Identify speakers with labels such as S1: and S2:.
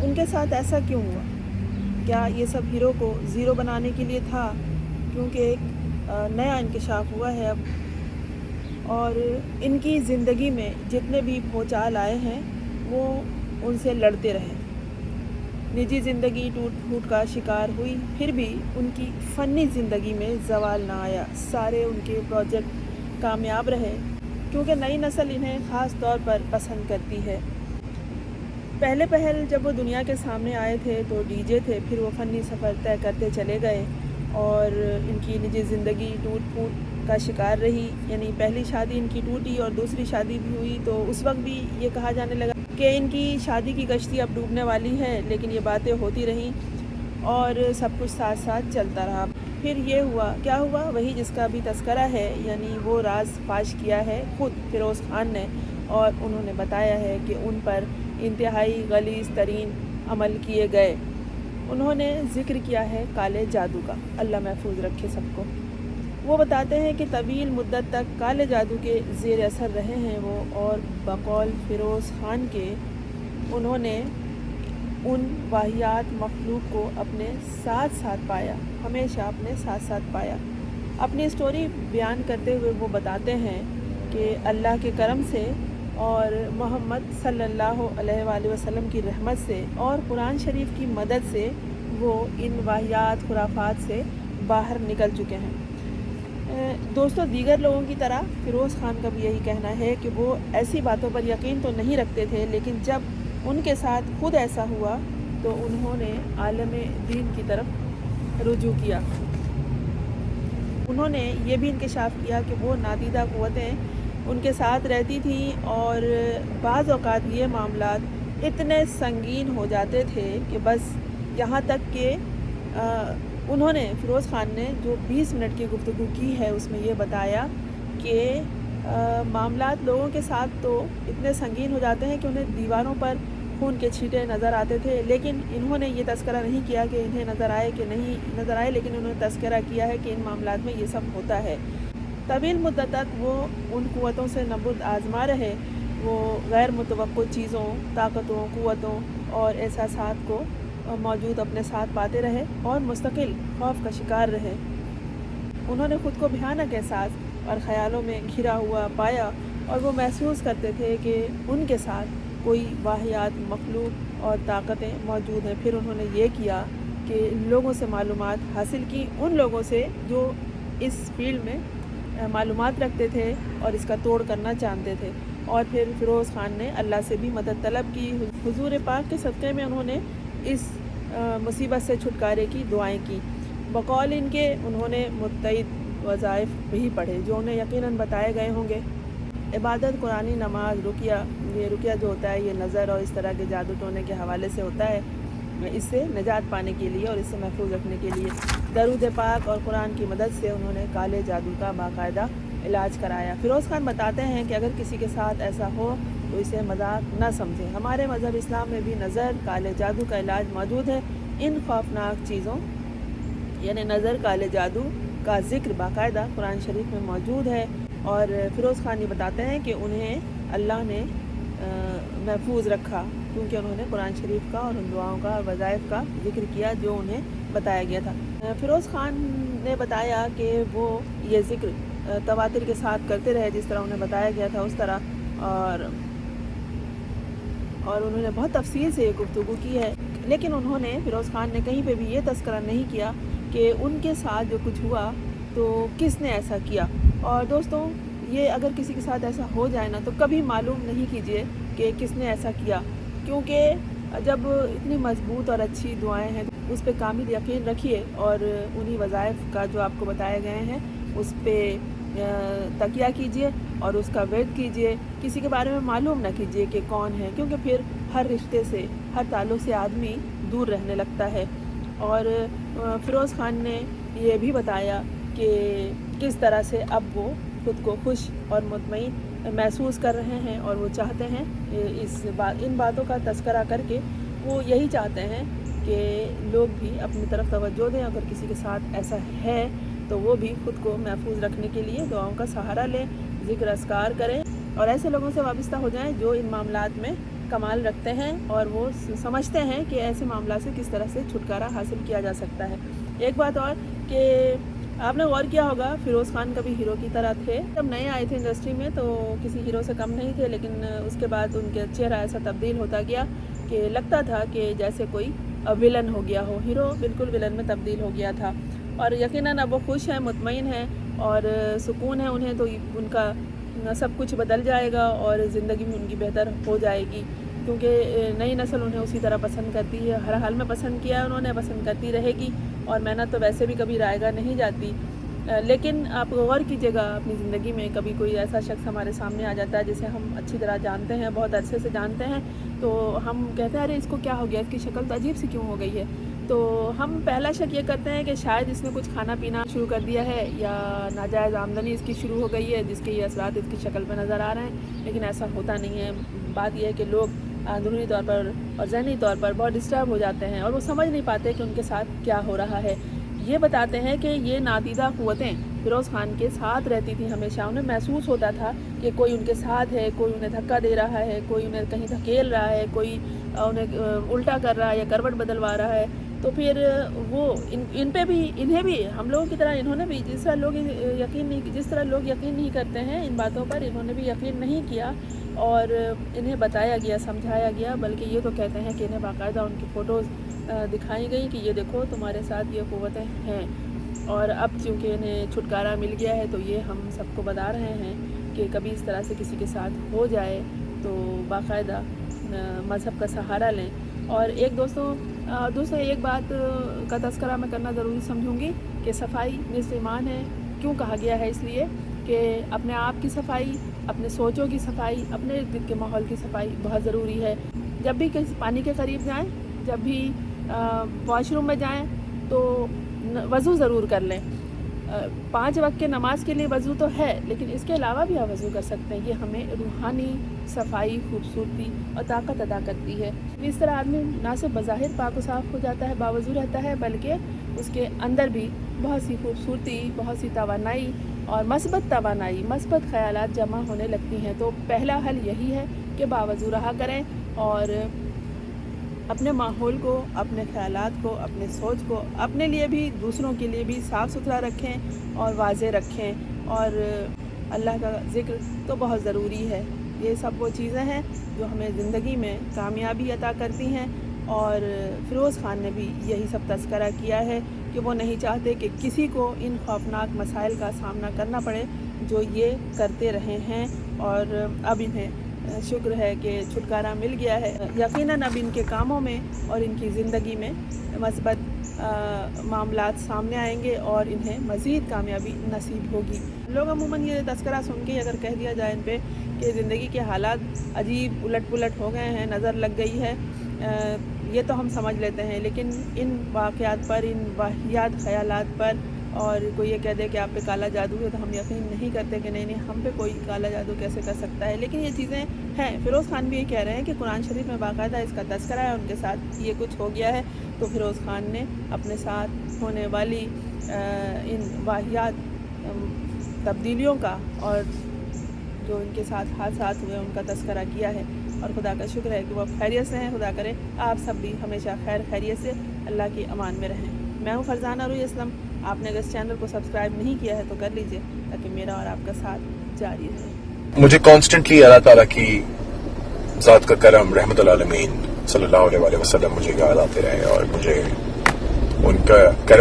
S1: उनके साथ ऐसा क्यों हुआ? क्या ये सब हीरो को ज़ीरो बनाने के लिए था? क्योंकि एक नया इंकशाफ हुआ है अब, और इनकी ज़िंदगी में जितने भी भूचाल आए हैं वो उनसे लड़ते रहे। निजी ज़िंदगी टूट फूट का शिकार हुई, फिर भी उनकी फ़नी ज़िंदगी में ज़वाल ना आया। सारे उनके प्रोजेक्ट कामयाब रहे क्योंकि नई नस्ल इन्हें ख़ास तौर पर पसंद करती है। पहले पहल जब वो दुनिया के सामने आए थे तो डीजे थे, फिर वो फ़नी सफ़र तय करते चले गए और इनकी निजी ज़िंदगी टूट फूट का शिकार रही। यानी पहली शादी इनकी टूटी और दूसरी शादी भी हुई तो उस वक्त भी ये कहा जाने लगा कि इनकी शादी की कश्ती अब डूबने वाली है, लेकिन ये बातें होती रहीं और सब कुछ साथ साथ चलता रहा। फिर ये हुआ, क्या हुआ, वही जिसका भी तस्करा है, यानी वो राज फाश किया है खुद फिरोज़ खान ने, और उन्होंने बताया है कि उन पर इंतहाई गलीज़ तरीन अमल किए गए। उन्होंने ज़िक्र किया है काले जादू का, अल्लाह महफूज रखे सबको। वो बताते हैं कि तवील मुद्दत तक काले जादू के ज़ेर असर रहे हैं वो, और बकौल फिरोज़ खान के उन्होंने उन वाहियात मखलूक को अपने साथ साथ पाया, हमेशा अपने साथ साथ पाया। अपनी स्टोरी बयान करते हुए वो बताते हैं कि अल्लाह के करम से और मोहम्मद सल्लल्लाहु अलैहि वसल्लम की रहमत से और कुरान शरीफ की मदद से वो इन वाहियात खुराफात से बाहर निकल चुके हैं। दोस्तों, दीगर लोगों की तरह फिरोज़ खान का भी यही कहना है कि वो ऐसी बातों पर यकीन तो नहीं रखते थे, लेकिन जब उनके साथ खुद ऐसा हुआ तो उन्होंने आलम दीन की तरफ रुजू किया। उन्होंने ये भी इंकशाफ किया कि वो नादीदा क़ुव्वतें उनके साथ रहती थी और बाज़ औक़ात ये मामलात इतने संगीन हो जाते थे कि बस यहाँ तक कि उन्होंने फिरोज़ खान ने जो 20 मिनट की गुफ्तगू की है उसमें ये बताया कि मामलात लोगों के साथ तो इतने संगीन हो जाते हैं कि उन्हें दीवारों पर खून के छींटे नज़र आते थे, लेकिन इन्होंने ये तस्करा नहीं किया कि इन्हें नज़र आए कि नहीं नज़र आए, लेकिन उन्होंने तस्करा किया है कि इन मामलात में ये सब होता है। तवील मुद्दत तक वो उन क़ुव्वतों से नबुर्द आज़मा रहे, वो गैर मुतवक्को चीज़ों, ताकतों, क़ुव्वतों और एहसासात को मौजूद अपने साथ पाते रहे और मुस्तकिल खौफ का शिकार रहे। उन्होंने ख़ुद को भयानक एहसास और ख़यालों में घिरा हुआ पाया और वो महसूस करते थे कि उनके साथ कोई वाहियात मखलूक और ताकतें मौजूद हैं। फिर उन्होंने ये किया कि लोगों से मालूमात हासिल की, उन लोगों से जो इस फील्ड में मालूमात रखते थे और इसका तोड़ करना जानते थे, और फिर फिरोज़ खान ने अल्लाह से भी मदद तलब की। हुज़ूर पाक के सदक़े में उन्होंने इस मुसीबत से छुटकारे की दुआएं की। बकौल इनके उन्होंने मुत्तइद वज़ाइफ भी पढ़े जो उन्हें यकीनन बताए गए होंगे। इबादत, कुरानी नमाज, रुकिया, ये रुकिया जो होता है ये नज़र और इस तरह के जादू टोने के हवाले से होता है, इससे निजात पाने के लिए और इससे महफूज रखने के लिए दरूद पाक और कुरान की मदद से उन्होंने काले जादू का बाकायदा इलाज कराया। फिरोज़ खान बताते हैं कि अगर किसी के साथ ऐसा हो तो इसे मजाक न समझें। हमारे मज़हब इस्लाम में भी नज़र, काले जादू का इलाज मौजूद है। इन खौफनाक चीज़ों यानी नज़र, काले जादू का ज़िक्र बाकायदा कुरान शरीफ में मौजूद है। और फिरोज़ खान ये बताते हैं कि उन्हें अल्लाह ने महफूज रखा क्योंकि उन्होंने कुरान शरीफ का और उन दुआओं का और वज़ाइफ का ज़िक्र किया जो उन्हें बताया गया था। फिरोज़ खान ने बताया कि वो ये ज़िक्र तवातिर के साथ करते रहे जिस तरह उन्हें बताया गया था उस तरह, और उन्होंने बहुत तफसील से ये गुफ्तगू की है, लेकिन उन्होंने फिरोज़ खान ने कहीं पे भी ये तस्करा नहीं किया कि उनके साथ जो कुछ हुआ तो किसने ऐसा किया। और दोस्तों, ये अगर किसी के साथ ऐसा हो जाए ना तो कभी मालूम नहीं कीजिए कि किसने ऐसा किया, क्योंकि जब इतनी मजबूत और अच्छी दुआएं हैं तो उस पर कामिल यकीन रखिए और उन्हीं वज़ाइफ का जो आपको बताए गए हैं उस पर तकिया कीजिए और उसका वेट कीजिए। किसी के बारे में मालूम ना कीजिए कि कौन है, क्योंकि फिर हर रिश्ते से, हर ताल्लुक़ से आदमी दूर रहने लगता है। और फिरोज़ खान ने ये भी बताया कि किस तरह से अब वो खुद को खुश और मुतमईन महसूस कर रहे हैं और वो चाहते हैं इन बातों का तज़किरा करके वो यही चाहते हैं कि लोग भी अपनी तरफ तवज्जो दें। अगर किसी के साथ ऐसा है तो वो भी ख़ुद को महफूज रखने के लिए दुआओं का सहारा लें, ज़िक्र अस्कार करें और ऐसे लोगों से वाबस्ता हो जाएं जो इन मामलात में کمال رکھتے ہیں اور وہ سمجھتے ہیں کہ ایسے معاملات سے کس طرح سے چھٹکارا حاصل کیا جا سکتا ہے۔ ایک بات اور کہ آپ نے غور کیا ہوگا فیروز خان کبھی ہیرو کی طرح تھے، جب نئے آئے تھے انڈسٹری میں تو کسی ہیرو سے کم نہیں تھے، لیکن اس کے بعد ان کے چہرہ ایسا تبدیل ہوتا گیا کہ لگتا تھا کہ جیسے کوئی ولن ہو گیا ہو، ہیرو بالکل ولن میں تبدیل ہو گیا تھا۔ اور یقیناً اب وہ خوش ہیں، مطمئن ہیں اور سکون ہے انہیں، تو ان کا سب کچھ بدل جائے گا اور زندگی میں ان کی بہتر ہو جائے گی، کیونکہ نئی نسل انہیں اسی طرح پسند کرتی ہے، ہر حال میں پسند کیا ہے انہوں نے، پسند کرتی رہے گی، اور محنت تو ویسے بھی کبھی رائے گا نہیں جاتی۔ لیکن آپ غور کیجیے گا اپنی زندگی میں کبھی کوئی ایسا شخص ہمارے سامنے آ جاتا ہے جسے ہم اچھی طرح جانتے ہیں، بہت عرصے سے جانتے ہیں، تو ہم کہتے ہیں ارے اس کو کیا ہو گیا، اس کی شکل تو عجیب سی کیوں ہو گئی ہے، تو ہم پہلا شک یہ کرتے ہیں کہ شاید اس نے کچھ کھانا پینا شروع کر دیا ہے یا ناجائز آمدنی اس کی شروع ہو گئی ہے جس کے یہ اثرات اس کی شکل پہ نظر آ رہے ہیں، لیکن ایسا ہوتا نہیں ہے۔ بات یہ ہے کہ لوگ اندرونی طور پر اور ذہنی طور پر بہت ڈسٹرب ہو جاتے ہیں اور وہ سمجھ نہیں پاتے کہ ان کے ساتھ کیا ہو رہا ہے۔ یہ بتاتے ہیں کہ یہ نادیدہ قوتیں فیروز خان کے ساتھ رہتی تھیں ہمیشہ، انہیں محسوس ہوتا تھا کہ کوئی ان کے ساتھ ہے، کوئی انہیں دھکا دے رہا ہے، کوئی انہیں کہیں دھکیل رہا ہے، کوئی انہیں الٹا کر رہا ہے یا کروٹ بدلوا رہا ہے، تو پھر وہ ان پہ بھی، انہیں بھی ہم لوگوں کی طرح انہوں نے بھی جس طرح لوگ یقین نہیں کرتے ہیں ان باتوں پر، انہوں نے بھی یقین نہیں کیا اور انہیں بتایا گیا، سمجھایا گیا، بلکہ یہ تو کہتے ہیں کہ انہیں باقاعدہ ان کی فوٹوز دکھائی گئی کہ یہ دیکھو تمہارے ساتھ یہ قوتیں ہیں، اور اب چونکہ انہیں چھٹکارا مل گیا ہے تو یہ ہم سب کو بتا رہے ہیں کہ کبھی اس طرح سے کسی کے ساتھ ہو جائے تو باقاعدہ مذہب کا سہارا لیں۔ اور دوستوں ایک بات کا تذکرہ میں کرنا ضروری سمجھوں گی کہ صفائی نصف ایمان ہے۔ کیوں کہا گیا ہے؟ اس لیے کہ اپنے آپ کی صفائی، اپنے سوچوں کی صفائی، اپنے ارد گرد کے ماحول کی صفائی بہت ضروری ہے۔ جب بھی کسی پانی کے قریب جائیں، جب بھی واش روم میں جائیں تو وضو ضرور کر لیں۔ 5 وقت کے نماز کے لیے وضو تو ہے، لیکن اس کے علاوہ بھی آپ وضو کر سکتے ہیں۔ یہ ہمیں روحانی صفائی، خوبصورتی اور طاقت عطا کرتی ہے۔ اس طرح آدمی نہ صرف بظاہر پاک و صاف ہو جاتا ہے، باوضو رہتا ہے، بلکہ اس کے اندر بھی بہت سی خوبصورتی، بہت سی توانائی اور مثبت توانائی، مثبت خیالات جمع ہونے لگتی ہیں۔ تو پہلا حل یہی ہے کہ باوضو رہا کریں اور اپنے ماحول کو، اپنے خیالات کو، اپنے سوچ کو اپنے لیے بھی دوسروں کے لیے بھی صاف ستھرا رکھیں اور واضح رکھیں، اور اللہ کا ذکر تو بہت ضروری ہے۔ یہ سب وہ چیزیں ہیں جو ہمیں زندگی میں کامیابی عطا کرتی ہیں، اور فیروز خان نے بھی یہی سب تذکرہ کیا ہے کہ وہ نہیں چاہتے کہ کسی کو ان خوفناک مسائل کا سامنا کرنا پڑے جو یہ کرتے رہے ہیں، اور اب انہیں شکر ہے کہ چھٹکارا مل گیا ہے۔ یقیناً اب ان کے کاموں میں اور ان کی زندگی میں مثبت معاملات سامنے آئیں گے اور انہیں مزید کامیابی نصیب ہوگی۔ لوگ عموماً یہ تذکرہ سن کے اگر کہہ دیا جائے ان پہ کہ زندگی کے حالات عجیب الٹ پلٹ ہو گئے ہیں، نظر لگ گئی ہے، یہ تو ہم سمجھ لیتے ہیں، لیکن ان واقعات پر، ان واہیات خیالات پر، اور کوئی یہ کہہ دے کہ آپ پہ کالا جادو ہے تو ہم یقین نہیں کرتے کہ نہیں ہم پہ کوئی کالا جادو کیسے کر سکتا ہے، لیکن یہ چیزیں ہیں۔ فیروز خان بھی یہ کہہ رہے ہیں کہ قرآن شریف میں باقاعدہ اس کا تذکرہ ہے، ان کے ساتھ یہ کچھ ہو گیا ہے، تو فیروز خان نے اپنے ساتھ ہونے والی ان واہیات تبدیلیوں کا اور جو ان کے ساتھ حادثات ہوئے ان کا تذکرہ کیا ہے، اور خدا کا شکر ہے کہ وہ خیریت سے ہیں۔ خدا کرے آپ سب بھی ہمیشہ خیریت سے اللہ کی امان میں رہیں۔ میں ہوں فرزانہ روی اسلم۔ آپ نے اگر اس چینل کو سبسکرائب نہیں کیا ہے تو کر لیجئے تاکہ میرا اور آپ کا ساتھ جاری رہے۔
S2: مجھے کانسٹنٹلی اللہ تعالیٰ کی ذات کا کرم، رحمت العالمین صلی اللہ علیہ وسلم مجھے یاد آتے رہے، اور مجھے ان کا کرم